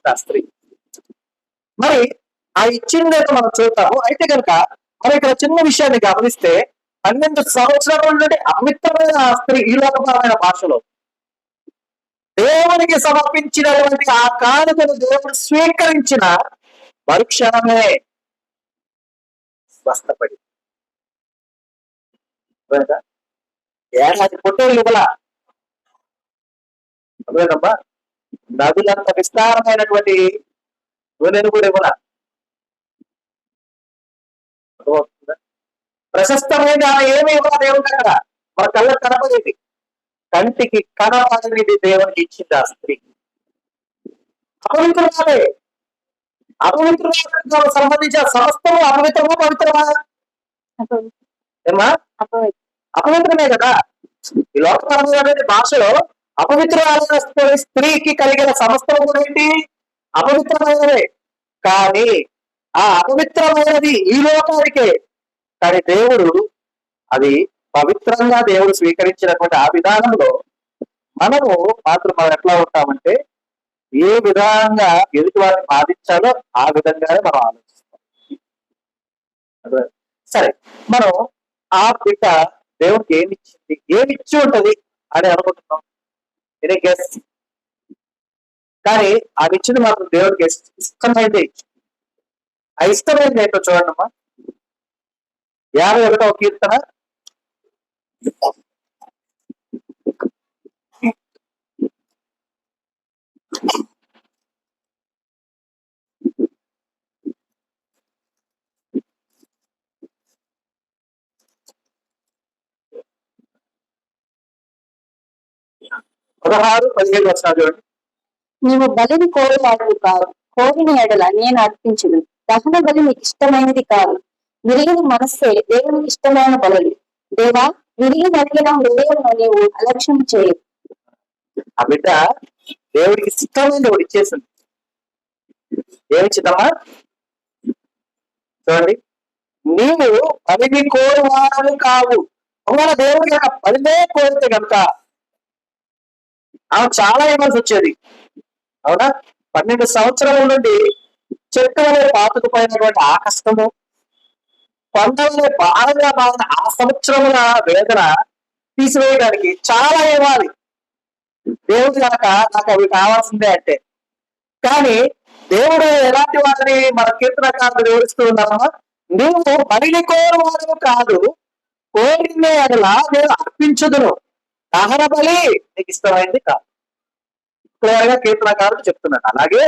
ఇచ్చింది ఆ స్త్రీ. మరి ఆ ఇచ్చిందేదో మనం చూద్దాము. అయితే కనుక మరి ఇక్కడ చిన్న విషయాన్ని గమనిస్తే 12 సంవత్సరాల నుండి అమితమైన ఆ స్త్రీ ఈ లోకపరమైన భాషలో దేవునికి సమర్పించినటువంటి ఆ కానుకను దేవుడు స్వీకరించిన మరుక్షణమే స్వస్థపడి ఏడాది పొట్టేళ్ళు ఇవ్వాల అదేనమ్మా, నదులంత విస్తారమైనటువంటి నూనెను కూడా ఇవ్వాల. ప్రశస్తమైన ఏమి ఇవ్వాల దేవుడు అక్కడ మన కళ్ళ కనపడేది, కంటికి కనపడనిది దేవునికి ఇచ్చింది ఆ స్త్రీ. అపవిత్రమే, అపవిత్ర సంబంధించిన సమస్తము అపవిత్రమా పవిత్రమా ఏమా? అపవిత్రమే కదా. ఈ లోకపరమైనటువంటి భాషలో అపవిత్రమైన స్త్రీకి కలిగిన సమస్తము కూడా ఏంటి? అపవిత్రమైనదే. కానీ ఆ అపవిత్రమైనది ఈ లోకానికే, కానీ దేవుడు అది పవిత్రంగా దేవుడు స్వీకరించినటువంటి ఆ విధానంలో మనము మాత్రం మనం ఎట్లా ఉంటామంటే ఏ విధంగా ఎదుటి వారిని బాధించాలో ఆ విధంగానే మనం ఆలోచిస్తాం. సరే, మనం ఆ బిడ్డ దేవుడికి ఏమిచ్చింది, ఏమిచ్చి ఉంటది అని అనుకుంటున్నాం. Any guess? కానీ అది ఇచ్చింది మాత్రం దేవుడికి ఇష్టమైందే ఇచ్చింది. ఆ ఇష్టమైంది ఏంటో చూడండమ్మా. 51వ కీర్తన 16-17 వచనాలు చూడండి. నీవు బలిని కోరివాడు కాదు, కోరిన ఎడల నేను అర్పించును. దహన బలి నీకు ఇష్టమైనది కాదు, విరిగిన మనస్సే దేవునికి ఇష్టమైన బలి. దేవా, విరిగి నడిగిన హృదయంలో నీవు అలక్ష్యం చేయు. ఆ బిడ్డ దేవుడికి ఇష్టమైనది ఒకటి ఇచ్చేసింది. ఏమిచ్చిందమ్మా చూడండి. నీవు బలిని కోరువాడు కావు. ఒకవేళ దేవుడికి ఒక బలినే కోరితే కనుక ఆమె చాలా ఇవ్వాల్సి వచ్చేది. అవునా? 12 సంవత్సరాల నుండి చెట్టు వలె పాతుకుపోయినటువంటి ఆ కష్టము, కొండవలే బాగా బాగా ఆ సంవత్సరముల వేదన తీసివేయడానికి చాలా ఇవ్వాలి దేవుడు కనుక నాకు అవి కావాల్సిందే అంటే. కానీ దేవుడు ఎలాంటి వాటిని మన కీర్తనకారులు వివరిస్తూ ఉన్నామా? నువ్వు బలిని కోరువాడు కాదు, కోరిన అలా నేను అర్పించుదును. దహన బలి నీకు ఇష్టమైంది కాదు. క్లియర్గా కీర్తనకారుడు చెప్తున్నాడు. అలాగే